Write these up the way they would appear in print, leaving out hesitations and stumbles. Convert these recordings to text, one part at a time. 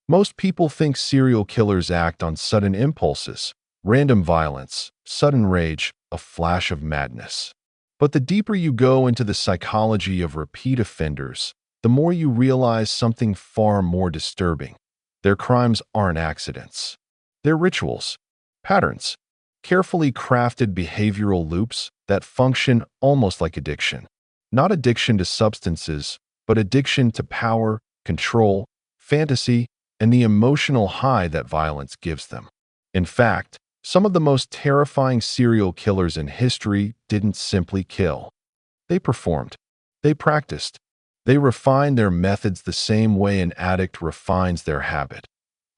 Most people think serial killers act on sudden impulses, random violence, sudden rage, a flash of madness. But the deeper you go into the psychology of repeat offenders, the more you realize something far more disturbing. Their crimes aren't accidents. They're rituals, patterns, carefully crafted behavioral loops that function almost like addiction. Not addiction to substances, but addiction to power, control, fantasy, and the emotional high that violence gives them. In fact, some of the most terrifying serial killers in history didn't simply kill. They performed. They practiced. They refined their methods the same way an addict refines their habit.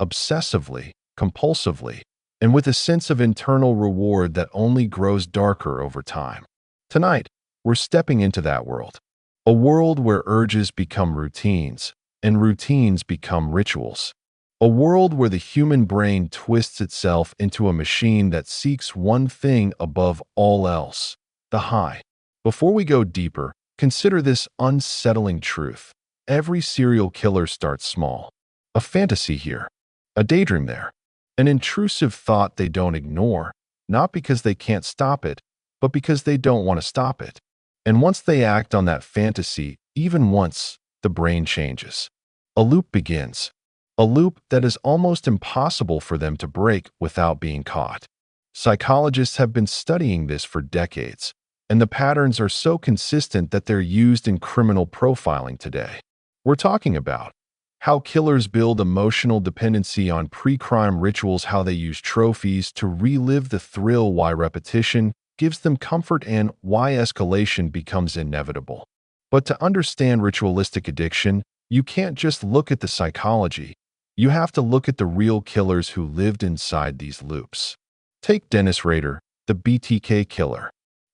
Obsessively, compulsively, and with a sense of internal reward that only grows darker over time. Tonight, we're stepping into that world. A world where urges become routines, and routines become rituals. A world where the human brain twists itself into a machine that seeks one thing above all else: the high. Before we go deeper, consider this unsettling truth. Every serial killer starts small. A fantasy here, a daydream there, an intrusive thought they don't ignore, not because they can't stop it, but because they don't want to stop it. And once they act on that fantasy, even once, the brain changes. A loop begins. A loop that is almost impossible for them to break without being caught. Psychologists have been studying this for decades, and the patterns are so consistent that they're used in criminal profiling today. We're talking about how killers build emotional dependency on pre-crime rituals, how they use trophies to relive the thrill, why repetition gives them comfort, and why escalation becomes inevitable. But to understand ritualistic addiction, you can't just look at the psychology. You have to look at the real killers who lived inside these loops. Take Dennis Rader, the BTK killer.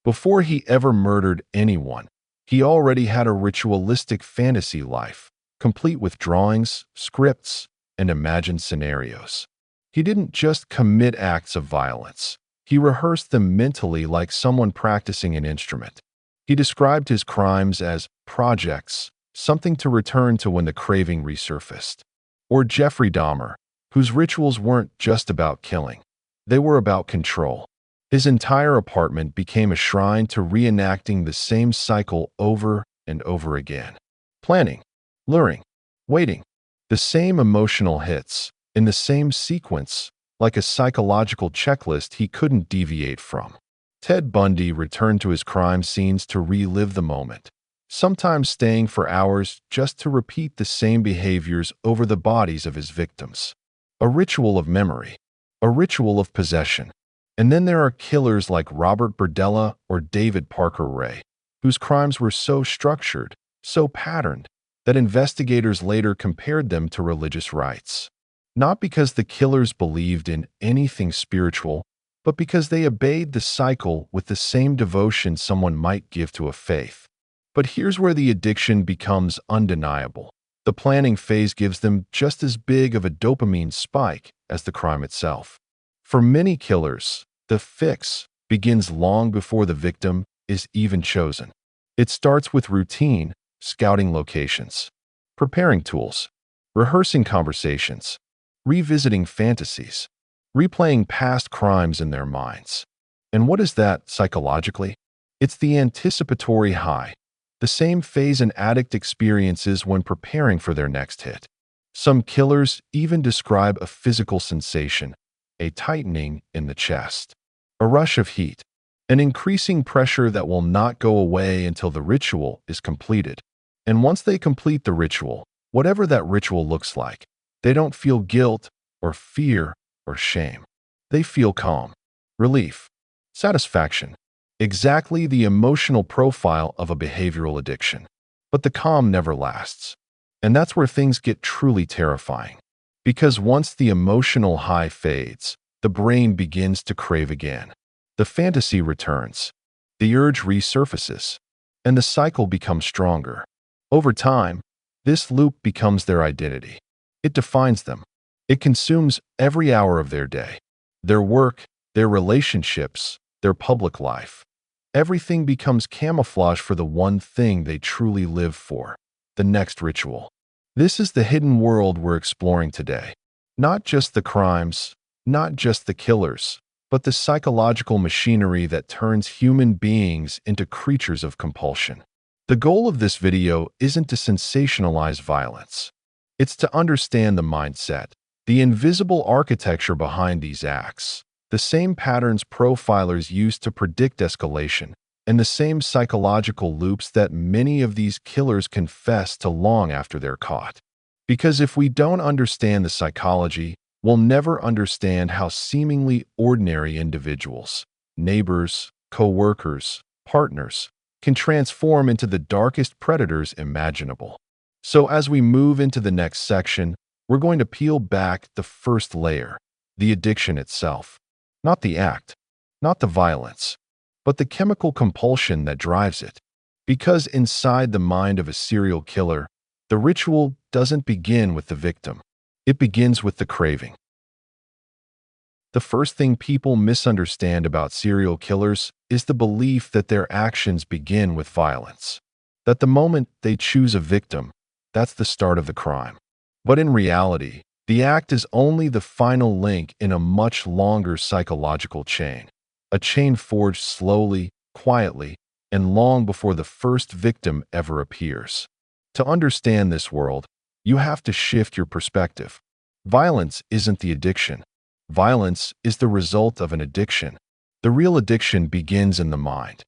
Before he ever murdered anyone, he already had a ritualistic fantasy life, complete with drawings, scripts, and imagined scenarios. He didn't just commit acts of violence. He rehearsed them mentally like someone practicing an instrument. He described his crimes as projects, something to return to when the craving resurfaced. Or Jeffrey Dahmer, whose rituals weren't just about killing. They were about control. His entire apartment became a shrine to reenacting the same cycle over and over again. Planning, luring, waiting. The same emotional hits, in the same sequence, like a psychological checklist he couldn't deviate from. Ted Bundy returned to his crime scenes to relive the moment, sometimes staying for hours just to repeat the same behaviors over the bodies of his victims. A ritual of memory, a ritual of possession. And then there are killers like Robert Berdella or David Parker Ray, whose crimes were so structured, so patterned, that investigators later compared them to religious rites. Not because the killers believed in anything spiritual, but because they obeyed the cycle with the same devotion someone might give to a faith. But here's where the addiction becomes undeniable. The planning phase gives them just as big of a dopamine spike as the crime itself. For many killers, the fix begins long before the victim is even chosen. It starts with routine, scouting locations, preparing tools, rehearsing conversations, revisiting fantasies, replaying past crimes in their minds. And what is that psychologically? It's the anticipatory high, the same phase an addict experiences when preparing for their next hit. Some killers even describe a physical sensation, a tightening in the chest, a rush of heat, an increasing pressure that will not go away until the ritual is completed. And once they complete the ritual, whatever that ritual looks like, they don't feel guilt or fear or shame. They feel calm, relief, satisfaction. Exactly the emotional profile of a behavioral addiction. But the calm never lasts. And that's where things get truly terrifying. Because once the emotional high fades, the brain begins to crave again. The fantasy returns. The urge resurfaces. And the cycle becomes stronger. Over time, this loop becomes their identity. It defines them. It consumes every hour of their day. Their work, their relationships, their public life. Everything becomes camouflage for the one thing they truly live for, the next ritual. This is the hidden world we're exploring today. Not just the crimes, not just the killers, but the psychological machinery that turns human beings into creatures of compulsion. The goal of this video isn't to sensationalize violence. It's to understand the mindset, the invisible architecture behind these acts, the same patterns profilers use to predict escalation, and the same psychological loops that many of these killers confess to long after they're caught. Because if we don't understand the psychology, we'll never understand how seemingly ordinary individuals, neighbors, co-workers, partners, can transform into the darkest predators imaginable. So as we move into the next section, we're going to peel back the first layer, the addiction itself. Not the act, not the violence, but the chemical compulsion that drives it. Because inside the mind of a serial killer, the ritual doesn't begin with the victim. It begins with the craving. The first thing people misunderstand about serial killers is the belief that their actions begin with violence. That the moment they choose a victim, that's the start of the crime. But in reality, the act is only the final link in a much longer psychological chain. A chain forged slowly, quietly, and long before the first victim ever appears. To understand this world, you have to shift your perspective. Violence isn't the addiction. Violence is the result of an addiction. The real addiction begins in the mind.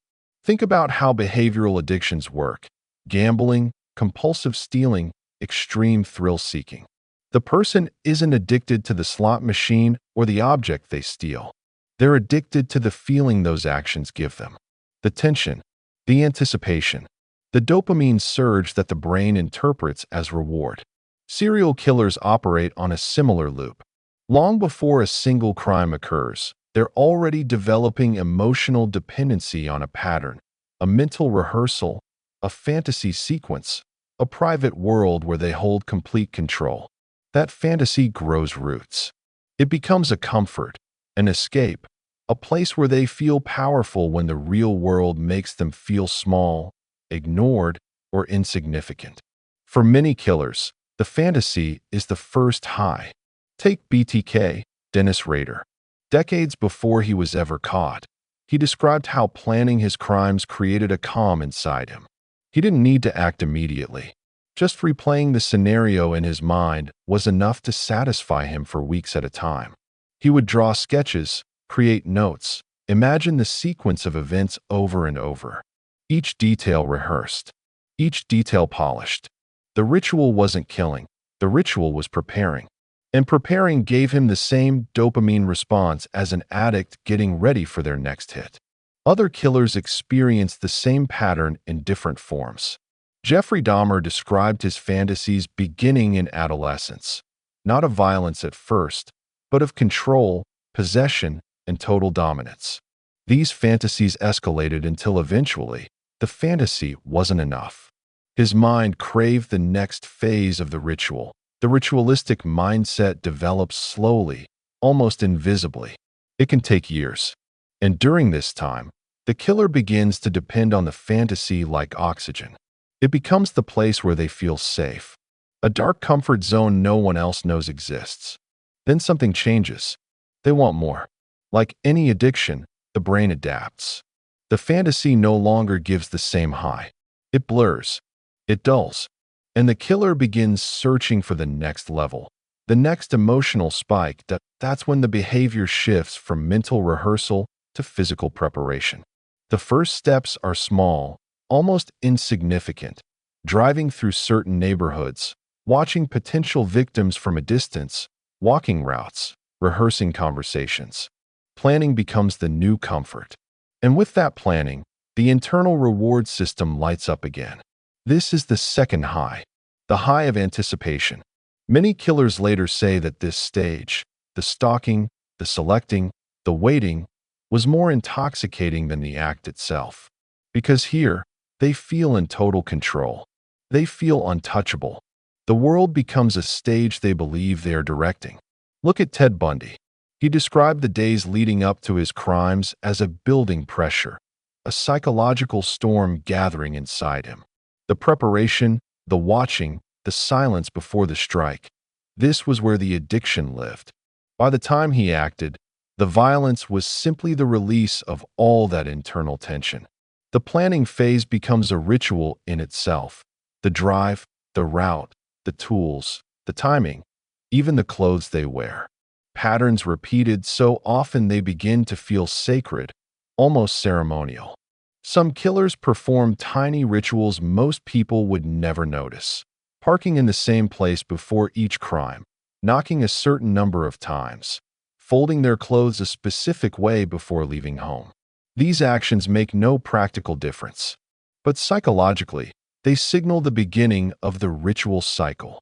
Think about how behavioral addictions work: gambling, compulsive stealing, extreme thrill-seeking. The person isn't addicted to the slot machine or the object they steal. They're addicted to the feeling those actions give them. The tension, the anticipation, the dopamine surge that the brain interprets as reward. Serial killers operate on a similar loop. Long before a single crime occurs, they're already developing emotional dependency on a pattern, a mental rehearsal, a fantasy sequence, a private world where they hold complete control. That fantasy grows roots. It becomes a comfort, an escape, a place where they feel powerful when the real world makes them feel small, ignored, or insignificant. For many killers, the fantasy is the first high. Take BTK, Dennis Rader. Decades before he was ever caught, he described how planning his crimes created a calm inside him. He didn't need to act immediately. Just replaying the scenario in his mind was enough to satisfy him for weeks at a time. He would draw sketches, create notes, imagine the sequence of events over and over. Each detail rehearsed, each detail polished. The ritual wasn't killing, the ritual was preparing. And preparing gave him the same dopamine response as an addict getting ready for their next hit. Other killers experienced the same pattern in different forms. Jeffrey Dahmer described his fantasies beginning in adolescence, not of violence at first, but of control, possession, and total dominance. These fantasies escalated until eventually, the fantasy wasn't enough. His mind craved the next phase of the ritual. The ritualistic mindset develops slowly, almost invisibly. It can take years. And during this time, the killer begins to depend on the fantasy like oxygen. It becomes the place where they feel safe, a dark comfort zone no one else knows exists. Then something changes. They want more. Like any addiction, the brain adapts. The fantasy no longer gives the same high. It blurs. It dulls. And the killer begins searching for the next level, the next emotional spike. That's when the behavior shifts from mental rehearsal to physical preparation. The first steps are small, almost insignificant: driving through certain neighborhoods, watching potential victims from a distance, walking routes, rehearsing conversations. Planning becomes the new comfort. And with that planning, the internal reward system lights up again. This is the second high, the high of anticipation. Many killers later say that this stage, the stalking, the selecting, the waiting, was more intoxicating than the act itself. Because here, they feel in total control. They feel untouchable. The world becomes a stage they believe they are directing. Look at Ted Bundy. He described the days leading up to his crimes as a building pressure, a psychological storm gathering inside him. The preparation, the watching, the silence before the strike. This was where the addiction lived. By the time he acted, the violence was simply the release of all that internal tension. The planning phase becomes a ritual in itself. The drive, the route, the tools, the timing, even the clothes they wear. Patterns repeated so often they begin to feel sacred, almost ceremonial. Some killers perform tiny rituals most people would never notice. Parking in the same place before each crime, knocking a certain number of times, folding their clothes a specific way before leaving home. These actions make no practical difference, but psychologically, they signal the beginning of the ritual cycle.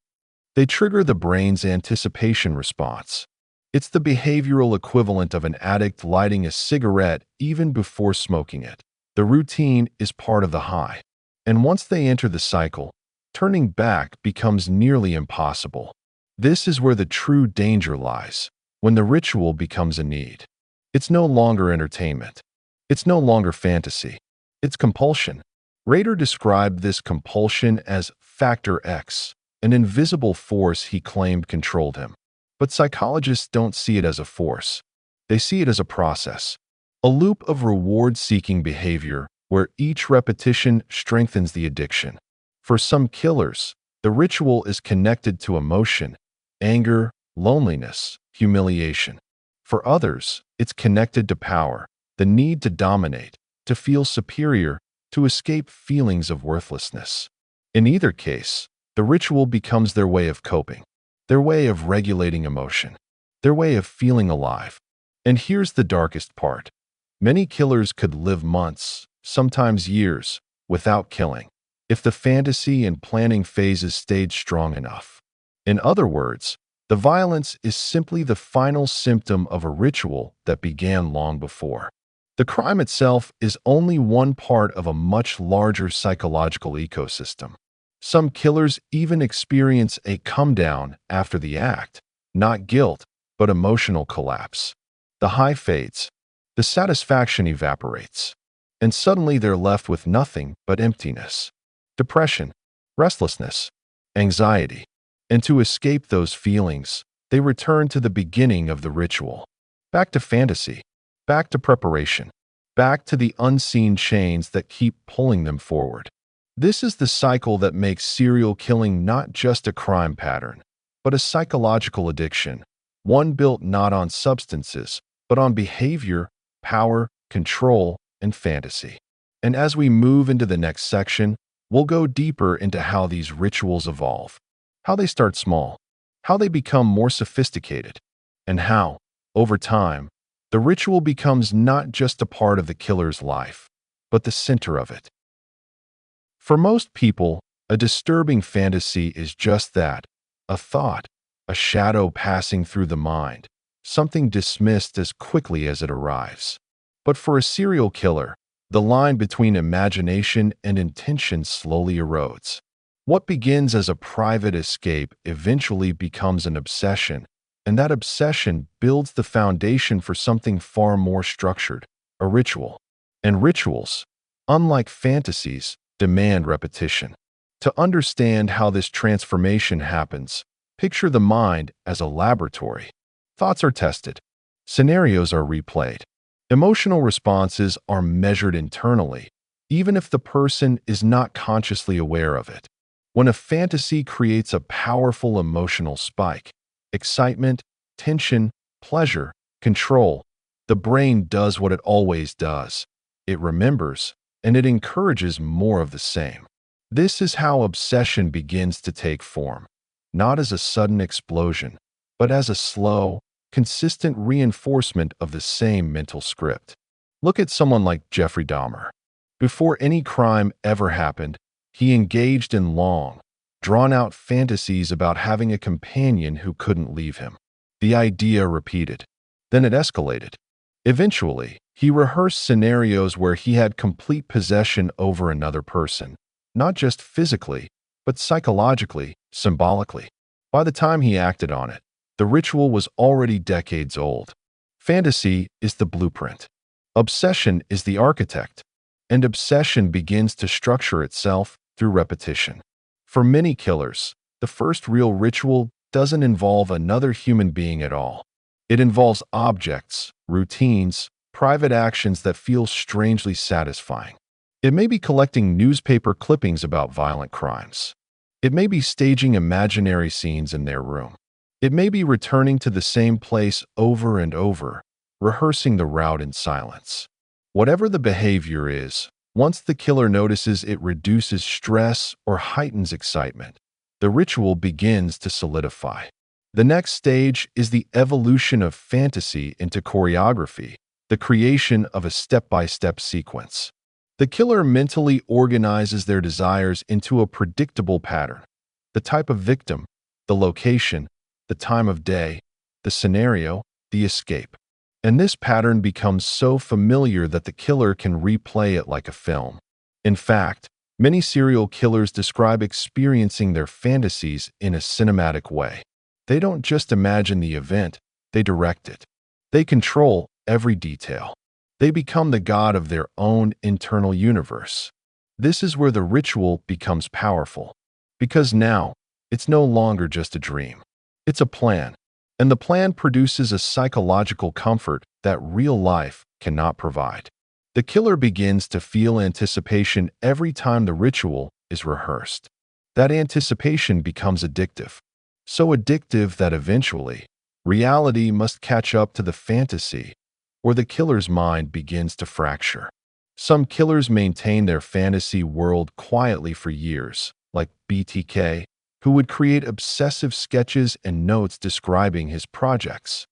They trigger the brain's anticipation response. It's the behavioral equivalent of an addict lighting a cigarette even before smoking it. The routine is part of the high, and once they enter the cycle, turning back becomes nearly impossible. This is where the true danger lies, when the ritual becomes a need. It's no longer entertainment. It's no longer fantasy. It's compulsion. Rader described this compulsion as Factor X, an invisible force he claimed controlled him. But psychologists don't see it as a force. They see it as a process, a loop of reward-seeking behavior where each repetition strengthens the addiction. For some killers, the ritual is connected to emotion, anger, loneliness, humiliation. For others, it's connected to power, the need to dominate, to feel superior, to escape feelings of worthlessness. In either case, the ritual becomes their way of coping, their way of regulating emotion, their way of feeling alive. And here's the darkest part. Many killers could live months, sometimes years, without killing, if the fantasy and planning phases stayed strong enough. In other words, the violence is simply the final symptom of a ritual that began long before. The crime itself is only one part of a much larger psychological ecosystem. Some killers even experience a come-down after the act, not guilt, but emotional collapse. The high fades, the satisfaction evaporates, and suddenly they're left with nothing but emptiness, depression, restlessness, anxiety. And to escape those feelings, they return to the beginning of the ritual. Back to fantasy, back to preparation, back to the unseen chains that keep pulling them forward. This is the cycle that makes serial killing not just a crime pattern, but a psychological addiction, one built not on substances, but on behavior, power, control, and fantasy. And as we move into the next section, we'll go deeper into how these rituals evolve, how they start small, how they become more sophisticated, and how, over time, the ritual becomes not just a part of the killer's life, but the center of it. For most people, a disturbing fantasy is just that, a thought, a shadow passing through the mind, something dismissed as quickly as it arrives. But for a serial killer, the line between imagination and intention slowly erodes. What begins as a private escape eventually becomes an obsession, and that obsession builds the foundation for something far more structured, a ritual. And rituals, unlike fantasies, demand repetition. To understand how this transformation happens, picture the mind as a laboratory. Thoughts are tested, scenarios are replayed, emotional responses are measured internally, even if the person is not consciously aware of it. When a fantasy creates a powerful emotional spike, excitement, tension, pleasure, control, the brain does what it always does. It remembers, and it encourages more of the same. This is how obsession begins to take form, not as a sudden explosion, but as a slow, consistent reinforcement of the same mental script. Look at someone like Jeffrey Dahmer. Before any crime ever happened, he engaged in long, drawn-out fantasies about having a companion who couldn't leave him. The idea repeated. Then it escalated. Eventually, he rehearsed scenarios where he had complete possession over another person, not just physically, but psychologically, symbolically. By the time he acted on it, the ritual was already decades old. Fantasy is the blueprint. Obsession is the architect. And obsession begins to structure itself through repetition. For many killers, The first real ritual doesn't involve another human being at all. It involves objects, routines, private actions that feel strangely satisfying. It may be collecting newspaper clippings about violent crimes. It may be staging imaginary scenes in their room. It may be returning to the same place over and over, rehearsing the route in silence. Whatever the behavior is, once the killer notices it reduces stress or heightens excitement, the ritual begins to solidify. The next stage is the evolution of fantasy into choreography, the creation of a step-by-step sequence. The killer mentally organizes their desires into a predictable pattern: the type of victim, the location, the time of day, the scenario, the escape. And this pattern becomes so familiar that the killer can replay it like a film. In fact, many serial killers describe experiencing their fantasies in a cinematic way. They don't just imagine the event, they direct it. They control every detail. They become the god of their own internal universe. This is where the ritual becomes powerful, because now it's no longer just a dream. It's a plan, and the plan produces a psychological comfort that real life cannot provide. The killer begins to feel anticipation every time the ritual is rehearsed. That anticipation becomes addictive, so addictive that eventually, reality must catch up to the fantasy, or the killer's mind begins to fracture. Some killers maintain their fantasy world quietly for years, like BTK, who would create obsessive sketches and notes describing his projects.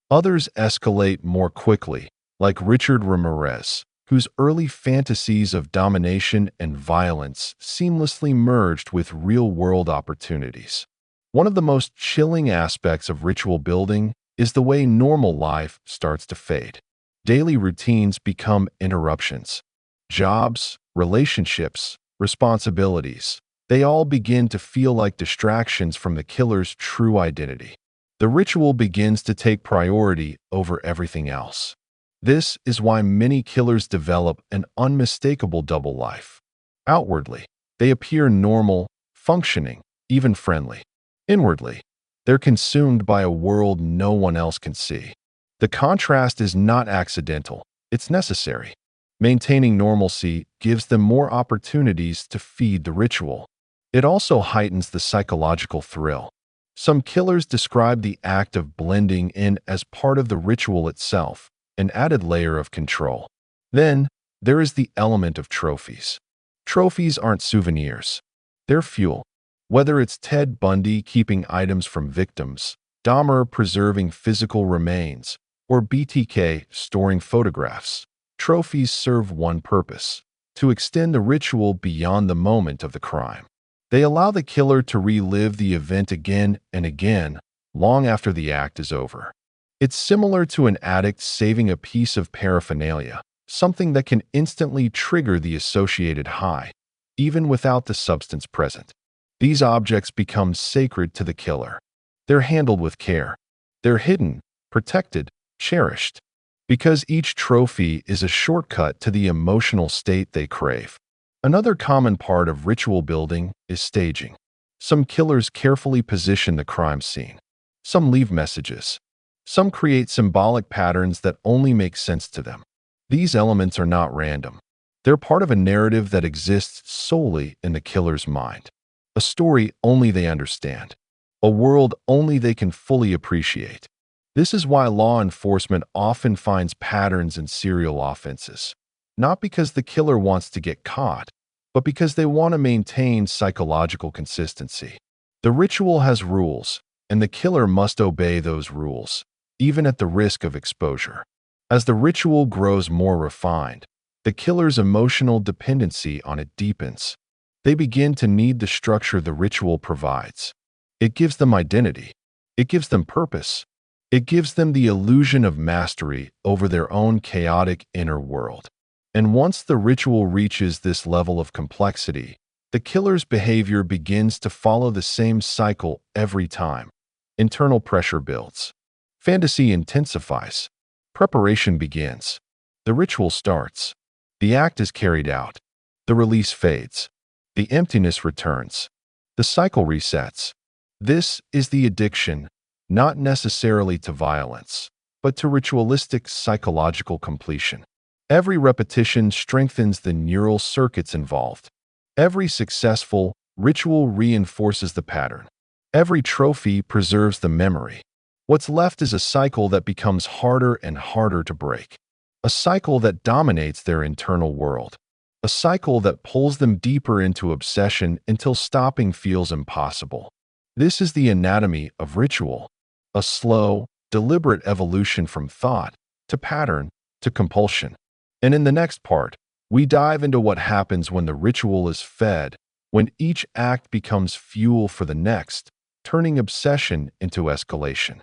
Others escalate more quickly, like Richard Ramirez, whose early fantasies of domination and violence seamlessly merged with real-world opportunities. One of the most chilling aspects of ritual building is the way normal life starts to fade. Daily routines become interruptions. Jobs, relationships, responsibilities, they all begin to feel like distractions from the killer's true identity. The ritual begins to take priority over everything else. This is why many killers develop an unmistakable double life. Outwardly, they appear normal, functioning, even friendly. Inwardly, they're consumed by a world no one else can see. The contrast is not accidental, it's necessary. Maintaining normalcy gives them more opportunities to feed the ritual. It also heightens the psychological thrill. Some killers describe the act of blending in as part of the ritual itself, an added layer of control. Then, there is the element of trophies. Trophies aren't souvenirs. They're fuel. Whether it's Ted Bundy keeping items from victims, Dahmer preserving physical remains, or BTK storing photographs, trophies serve one purpose: to extend the ritual beyond the moment of the crime. They allow the killer to relive the event again and again, long after the act is over. It's similar to an addict saving a piece of paraphernalia, something that can instantly trigger the associated high, even without the substance present. These objects become sacred to the killer. They're handled with care. They're hidden, protected, cherished, because each trophy is a shortcut to the emotional state they crave. Another common part of ritual building is staging. Some killers carefully position the crime scene. Some leave messages. Some create symbolic patterns that only make sense to them. These elements are not random. They're part of a narrative that exists solely in the killer's mind. A story only they understand. A world only they can fully appreciate. This is why law enforcement often finds patterns in serial offenses. Not because the killer wants to get caught, but because they want to maintain psychological consistency. The ritual has rules, and the killer must obey those rules, even at the risk of exposure. As the ritual grows more refined, the killer's emotional dependency on it deepens. They begin to need the structure the ritual provides. It gives them identity. It gives them purpose. It gives them the illusion of mastery over their own chaotic inner world. And once the ritual reaches this level of complexity, the killer's behavior begins to follow the same cycle every time. Internal pressure builds. Fantasy intensifies. Preparation begins. The ritual starts. The act is carried out. The release fades. The emptiness returns. The cycle resets. This is the addiction, not necessarily to violence, but to ritualistic psychological completion. Every repetition strengthens the neural circuits involved. Every successful ritual reinforces the pattern. Every trophy preserves the memory. What's left is a cycle that becomes harder and harder to break. A cycle that dominates their internal world. A cycle that pulls them deeper into obsession until stopping feels impossible. This is the anatomy of ritual, a slow, deliberate evolution from thought to pattern to compulsion. And in the next part, we dive into what happens when the ritual is fed, when each act becomes fuel for the next, turning obsession into escalation.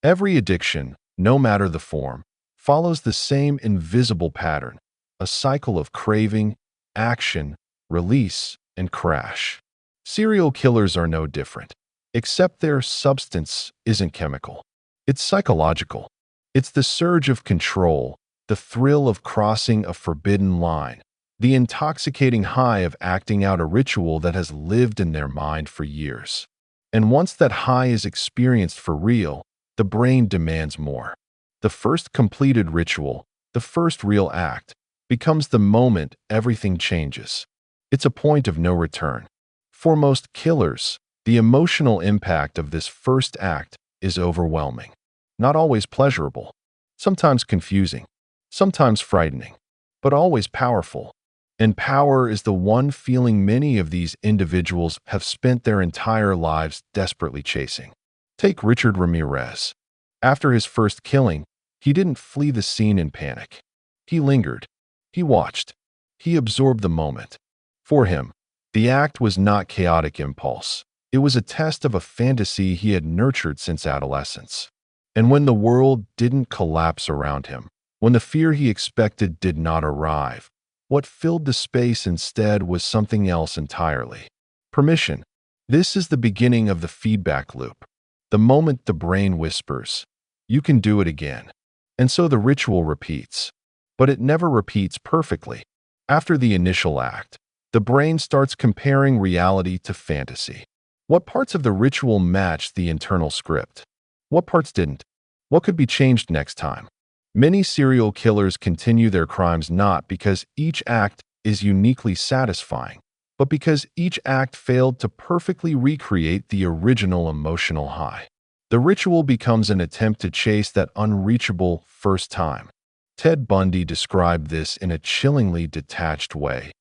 Every addiction, no matter the form, follows the same invisible pattern, a cycle of craving, action, release, and crash. Serial killers are no different, except their substance isn't chemical. It's psychological. It's the surge of control, the thrill of crossing a forbidden line, the intoxicating high of acting out a ritual that has lived in their mind for years. And once that high is experienced for real, the brain demands more. The first completed ritual, the first real act, becomes the moment everything changes. It's a point of no return. For most killers, the emotional impact of this first act is overwhelming. Not always pleasurable, sometimes confusing, sometimes frightening, but always powerful. And power is the one feeling many of these individuals have spent their entire lives desperately chasing. Take Richard Ramirez. After his first killing, he didn't flee the scene in panic. He lingered. He watched. He absorbed the moment. For him, the act was not chaotic impulse. It was a test of a fantasy he had nurtured since adolescence. And when the world didn't collapse around him, when the fear he expected did not arrive, what filled the space instead was something else entirely. Permission. This is the beginning of the feedback loop. The moment the brain whispers, "You can do it again." And so the ritual repeats. But it never repeats perfectly. After the initial act, the brain starts comparing reality to fantasy. What parts of the ritual matched the internal script? What parts didn't? What could be changed next time? Many serial killers continue their crimes not because each act is uniquely satisfying, but because each act failed to perfectly recreate the original emotional high. The ritual becomes an attempt to chase that unreachable first time. Ted Bundy described this in a chillingly detached way,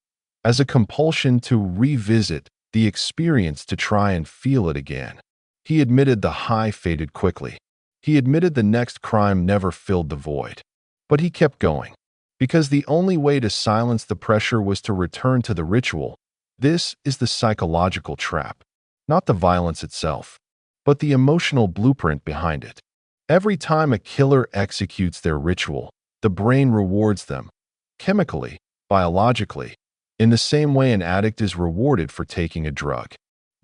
as a compulsion to revisit the experience to try and feel it again. He admitted the high faded quickly. He admitted the next crime never filled the void. But he kept going, because the only way to silence the pressure was to return to the ritual. This is the psychological trap, not the violence itself, but the emotional blueprint behind it. Every time a killer executes their ritual, the brain rewards them, chemically, biologically, in the same way an addict is rewarded for taking a drug.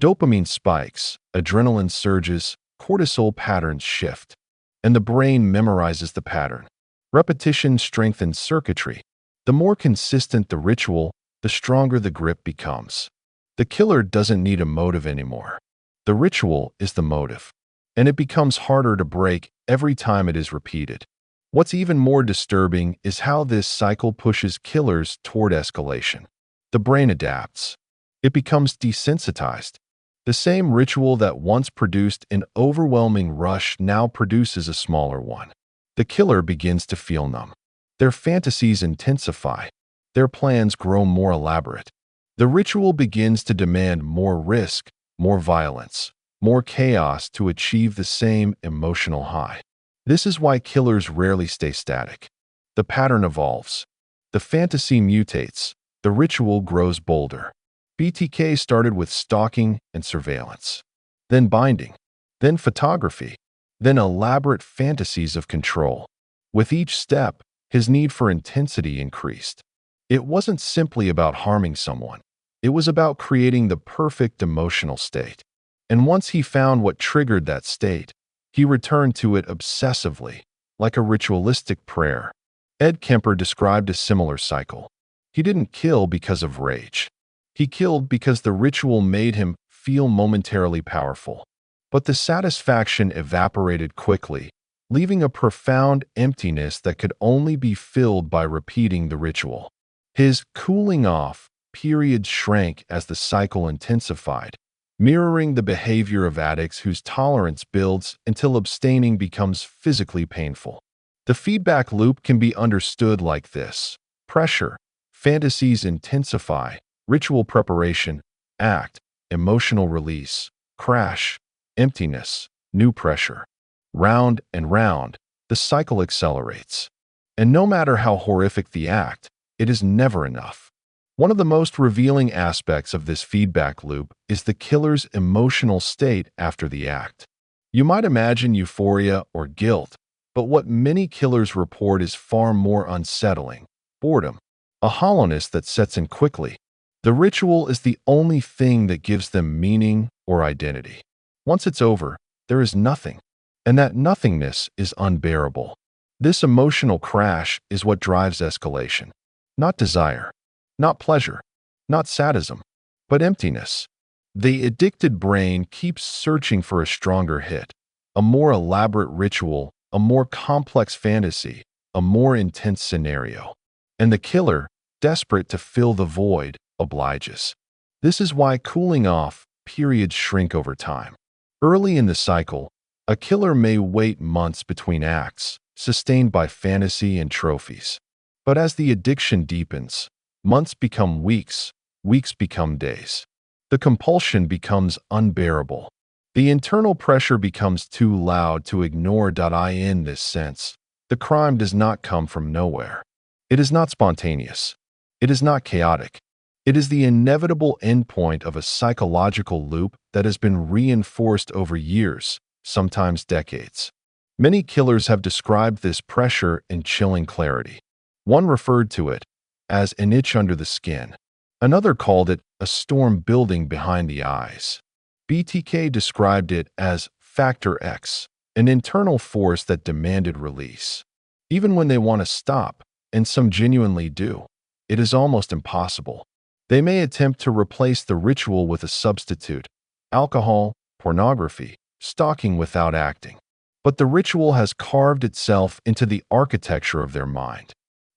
Dopamine spikes, adrenaline surges, cortisol patterns shift, and the brain memorizes the pattern. Repetition strengthens circuitry. The more consistent the ritual, the stronger the grip becomes. The killer doesn't need a motive anymore. The ritual is the motive, and it becomes harder to break every time it is repeated. What's even more disturbing is how this cycle pushes killers toward escalation. The brain adapts. It becomes desensitized. The same ritual that once produced an overwhelming rush now produces a smaller one. The killer begins to feel numb. Their fantasies intensify. Their plans grow more elaborate. The ritual begins to demand more risk, more violence, more chaos to achieve the same emotional high. This is why killers rarely stay static. The pattern evolves. The fantasy mutates. The ritual grows bolder. BTK started with stalking and surveillance, then binding, then photography, then elaborate fantasies of control. With each step, his need for intensity increased. It wasn't simply about harming someone. It was about creating the perfect emotional state. And once he found what triggered that state, he returned to it obsessively, like a ritualistic prayer. Ed Kemper described a similar cycle. He didn't kill because of rage. He killed because the ritual made him feel momentarily powerful. But the satisfaction evaporated quickly, leaving a profound emptiness that could only be filled by repeating the ritual. His cooling off period shrank as the cycle intensified, mirroring the behavior of addicts whose tolerance builds until abstaining becomes physically painful. The feedback loop can be understood like this: pressure, fantasies intensify, ritual preparation, act, emotional release, crash, emptiness, new pressure. Round and round, the cycle accelerates. And no matter how horrific the act, it is never enough. One of the most revealing aspects of this feedback loop is the killer's emotional state after the act. You might imagine euphoria or guilt, but what many killers report is far more unsettling: boredom, a hollowness that sets in quickly. The ritual is the only thing that gives them meaning or identity. Once it's over, there is nothing, and that nothingness is unbearable. This emotional crash is what drives escalation. Not desire, not pleasure, not sadism, but emptiness. The addicted brain keeps searching for a stronger hit, a more elaborate ritual, a more complex fantasy, a more intense scenario. And the killer, desperate to fill the void, obliges. This is why cooling off periods shrink over time. Early in the cycle, a killer may wait months between acts, sustained by fantasy and trophies. But as the addiction deepens, months become weeks, weeks become days. The compulsion becomes unbearable. The internal pressure becomes too loud to ignore. In this sense, the crime does not come from nowhere. It is not spontaneous. It is not chaotic. It is the inevitable endpoint of a psychological loop that has been reinforced over years, sometimes decades. Many killers have described this pressure in chilling clarity. One referred to it as an itch under the skin. Another called it a storm building behind the eyes. BTK described it as Factor X, an internal force that demanded release. Even when they want to stop, and some genuinely do, it is almost impossible. They may attempt to replace the ritual with a substitute: alcohol, pornography, stalking without acting. But the ritual has carved itself into the architecture of their mind.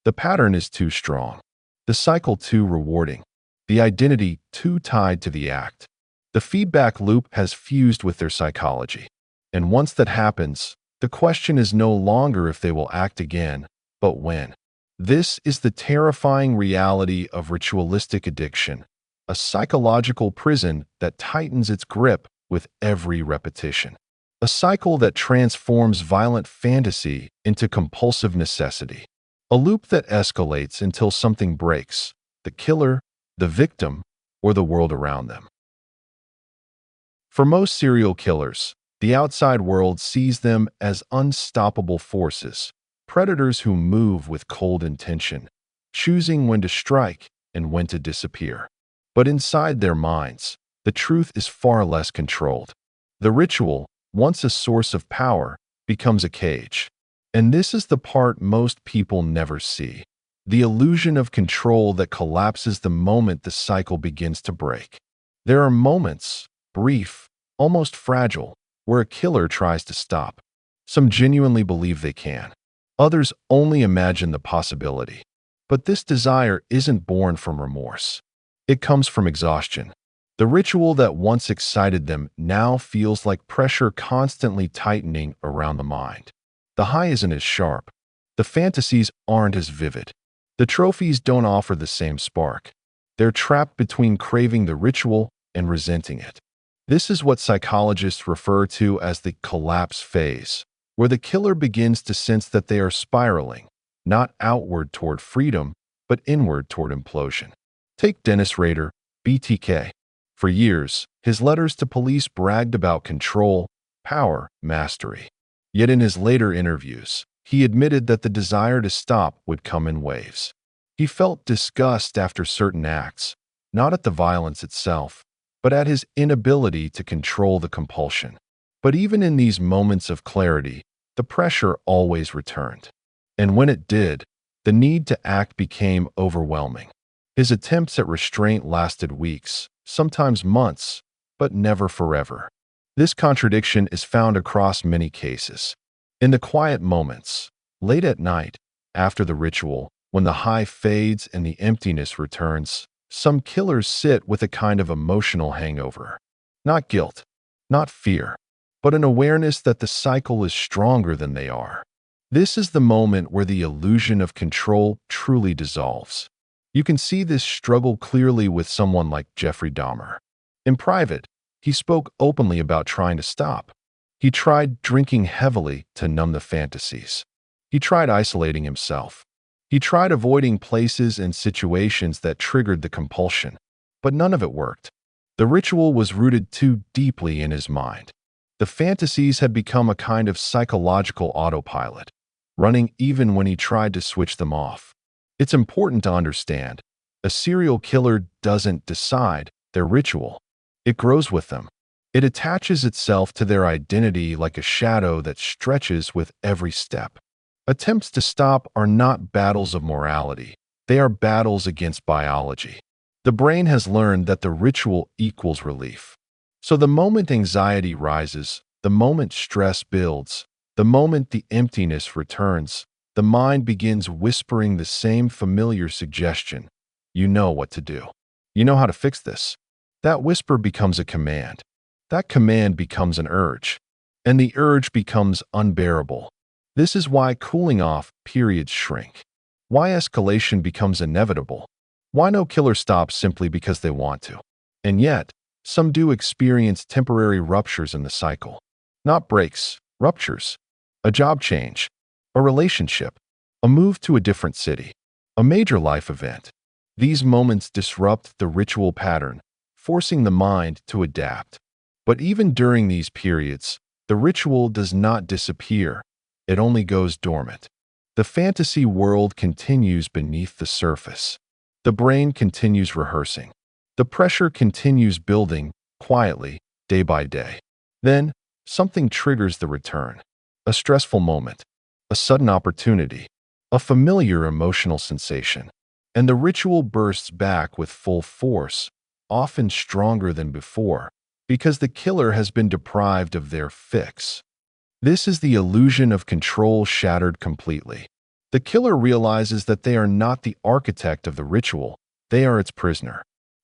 The pattern is too strong, the cycle too rewarding, the identity too tied to the act. The feedback loop has fused with their psychology. And once that happens, the question is no longer if they will act again, but when. This is the terrifying reality of ritualistic addiction, a psychological prison that tightens its grip with every repetition. A cycle that transforms violent fantasy into compulsive necessity. A loop that escalates until something breaks: the killer, the victim, or the world around them. For most serial killers, the outside world sees them as unstoppable forces, predators who move with cold intention, choosing when to strike and when to disappear. But inside their minds, the truth is far less controlled. The ritual, once a source of power, becomes a cage. And this is the part most people never see: the illusion of control that collapses the moment the cycle begins to break. There are moments, brief, almost fragile, where a killer tries to stop. Some genuinely believe they can. Others only imagine the possibility. But this desire isn't born from remorse. It comes from exhaustion. The ritual that once excited them now feels like pressure constantly tightening around the mind. The high isn't as sharp. The fantasies aren't as vivid. The trophies don't offer the same spark. They're trapped between craving the ritual and resenting it. This is what psychologists refer to as the collapse phase, where the killer begins to sense that they are spiraling, not outward toward freedom, but inward toward implosion. Take Dennis Rader, BTK. For years, his letters to police bragged about control, power, mastery. Yet in his later interviews, he admitted that the desire to stop would come in waves. He felt disgust after certain acts, not at the violence itself, but at his inability to control the compulsion. But even in these moments of clarity, the pressure always returned. And when it did, the need to act became overwhelming. His attempts at restraint lasted weeks, sometimes months, but never forever. This contradiction is found across many cases. In the quiet moments, late at night, after the ritual, when the high fades and the emptiness returns, some killers sit with a kind of emotional hangover. Not guilt, not fear, but an awareness that the cycle is stronger than they are. This is the moment where the illusion of control truly dissolves. You can see this struggle clearly with someone like Jeffrey Dahmer. In private, he spoke openly about trying to stop. He tried drinking heavily to numb the fantasies. He tried isolating himself. He tried avoiding places and situations that triggered the compulsion, but none of it worked. The ritual was rooted too deeply in his mind. The fantasies had become a kind of psychological autopilot, running even when he tried to switch them off. It's important to understand, a serial killer doesn't decide their ritual. It grows with them. It attaches itself to their identity like a shadow that stretches with every step. Attempts to stop are not battles of morality. They are battles against biology. The brain has learned that the ritual equals relief. So the moment anxiety rises, the moment stress builds, the moment the emptiness returns, the mind begins whispering the same familiar suggestion. You know what to do. You know how to fix this. That whisper becomes a command. That command becomes an urge. And the urge becomes unbearable. This is why cooling off periods shrink. Why escalation becomes inevitable. Why no killer stops simply because they want to. And yet, some do experience temporary ruptures in the cycle. Not breaks, ruptures. A job change, a relationship, a move to a different city, a major life event. These moments disrupt the ritual pattern, forcing the mind to adapt. But even during these periods, the ritual does not disappear. It only goes dormant. The fantasy world continues beneath the surface. The brain continues rehearsing. The pressure continues building, quietly, day by day. Then, something triggers the return. A stressful moment, a sudden opportunity, a familiar emotional sensation. And the ritual bursts back with full force, often stronger than before, because the killer has been deprived of their fix. This is the illusion of control shattered completely. The killer realizes that they are not the architect of the ritual, they are its prisoner.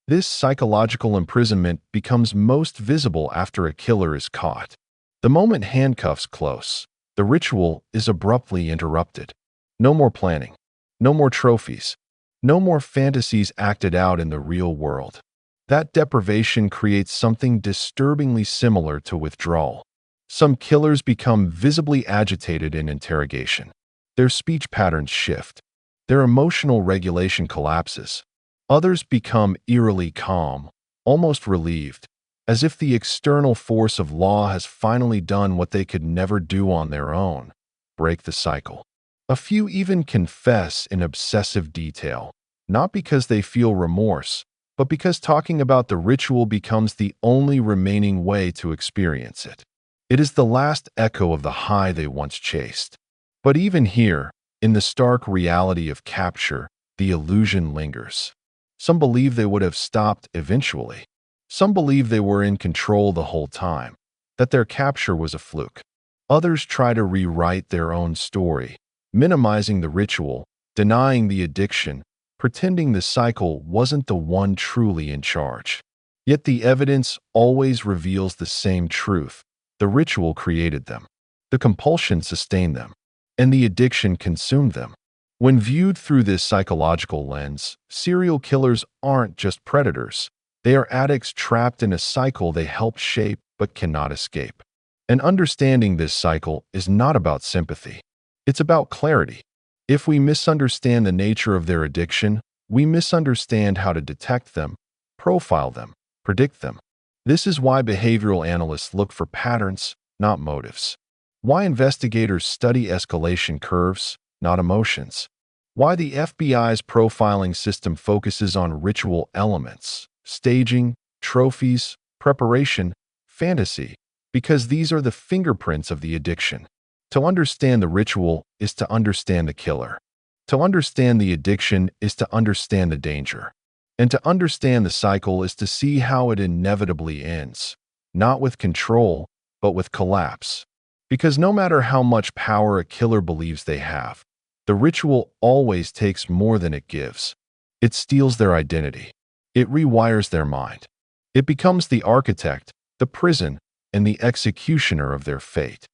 This psychological imprisonment becomes most visible after a killer is caught. The moment handcuffs close, the ritual is abruptly interrupted. No more planning, no more trophies, no more fantasies acted out in the real world. That deprivation creates something disturbingly similar to withdrawal. Some killers become visibly agitated in interrogation. Their speech patterns shift. Their emotional regulation collapses. Others become eerily calm, almost relieved, as if the external force of law has finally done what they could never do on their own: break the cycle. A few even confess in obsessive detail, not because they feel remorse, but because talking about the ritual becomes the only remaining way to experience it. It is the last echo of the high they once chased. But even here, in the stark reality of capture, the illusion lingers. Some believe they would have stopped eventually. Some believe they were in control the whole time, that their capture was a fluke. Others try to rewrite their own story, minimizing the ritual, denying the addiction, pretending the cycle wasn't the one truly in charge. Yet the evidence always reveals the same truth. The ritual created them. The compulsion sustained them. And the addiction consumed them. When viewed through this psychological lens, serial killers aren't just predators. They are addicts trapped in a cycle they help shape but cannot escape. And understanding this cycle is not about sympathy. It's about clarity. If we misunderstand the nature of their addiction, we misunderstand how to detect them, profile them, predict them. This is why behavioral analysts look for patterns, not motives. Why investigators study escalation curves, not emotions. Why the FBI's profiling system focuses on ritual elements, staging, trophies, preparation, fantasy, because these are the fingerprints of the addiction. To understand the ritual is to understand the killer. To understand the addiction is to understand the danger. And to understand the cycle is to see how it inevitably ends, not with control, but with collapse. Because no matter how much power a killer believes they have, the ritual always takes more than it gives. It steals their identity. It rewires their mind. It becomes the architect, the prison, and the executioner of their fate.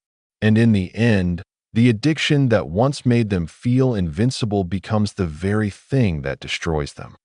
And in the end, the addiction that once made them feel invincible becomes the very thing that destroys them.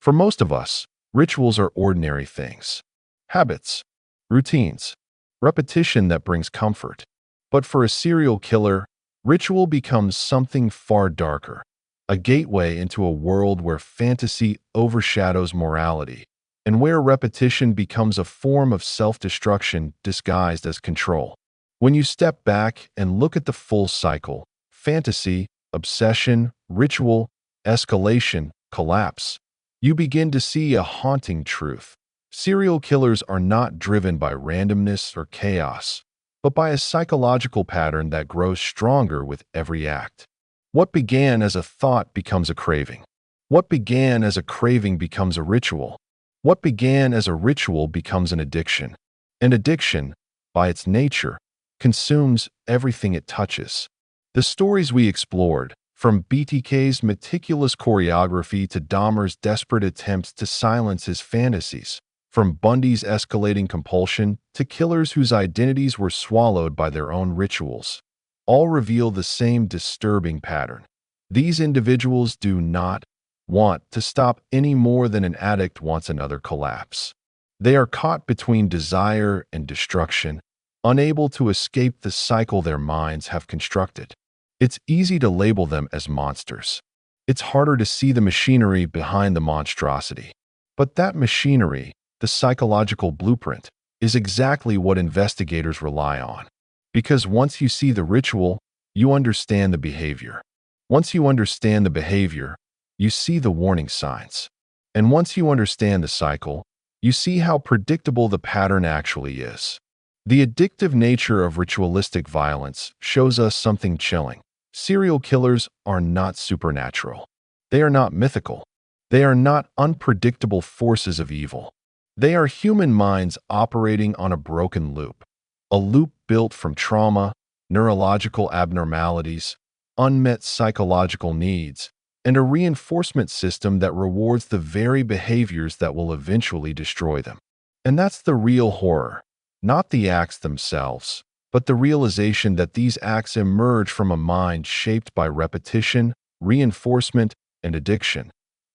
For most of us, rituals are ordinary things. Habits, routines, repetition that brings comfort. But for a serial killer, ritual becomes something far darker, a gateway into a world where fantasy overshadows morality, and where repetition becomes a form of self-destruction disguised as control. When you step back and look at the full cycle, fantasy, obsession, ritual, escalation, collapse, you begin to see a haunting truth. Serial killers are not driven by randomness or chaos, but by a psychological pattern that grows stronger with every act. What began as a thought becomes a craving. What began as a craving becomes a ritual. What began as a ritual becomes an addiction. And addiction, by its nature, consumes everything it touches. The stories we explored, from BTK's meticulous choreography to Dahmer's desperate attempts to silence his fantasies, from Bundy's escalating compulsion to killers whose identities were swallowed by their own rituals, all reveal the same disturbing pattern. These individuals do not want to stop any more than an addict wants another collapse. They are caught between desire and destruction, unable to escape the cycle their minds have constructed. It's easy to label them as monsters. It's harder to see the machinery behind the monstrosity. But that machinery, the psychological blueprint, is exactly what investigators rely on. Because once you see the ritual, you understand the behavior. Once you understand the behavior, you see the warning signs. And once you understand the cycle, you see how predictable the pattern actually is. The addictive nature of ritualistic violence shows us something chilling. Serial killers are not supernatural. They are not mythical. They are not unpredictable forces of evil. They are human minds operating on a broken loop, a loop built from trauma, neurological abnormalities, unmet psychological needs, and a reinforcement system that rewards the very behaviors that will eventually destroy them. And that's the real horror, not the acts themselves, but the realization that these acts emerge from a mind shaped by repetition, reinforcement, and addiction.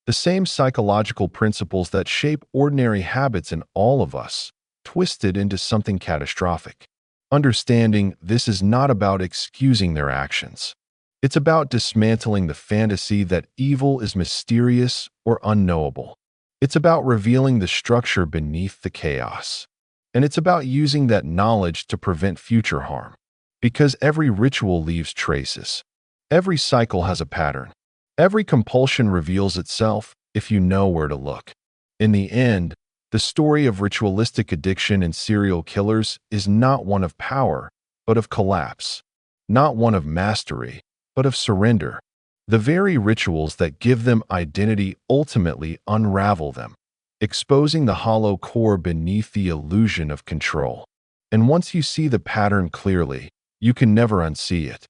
The same psychological principles that shape ordinary habits in all of us, twisted into something catastrophic. Understanding this is not about excusing their actions. It's about dismantling the fantasy that evil is mysterious or unknowable. It's about revealing the structure beneath the chaos. And it's about using that knowledge to prevent future harm. Because every ritual leaves traces. Every cycle has a pattern. Every compulsion reveals itself if you know where to look. In the end, the story of ritualistic addiction and serial killers is not one of power, but of collapse. Not one of mastery, but of surrender. The very rituals that give them identity ultimately unravel them, exposing the hollow core beneath the illusion of control. And once you see the pattern clearly, you can never unsee it.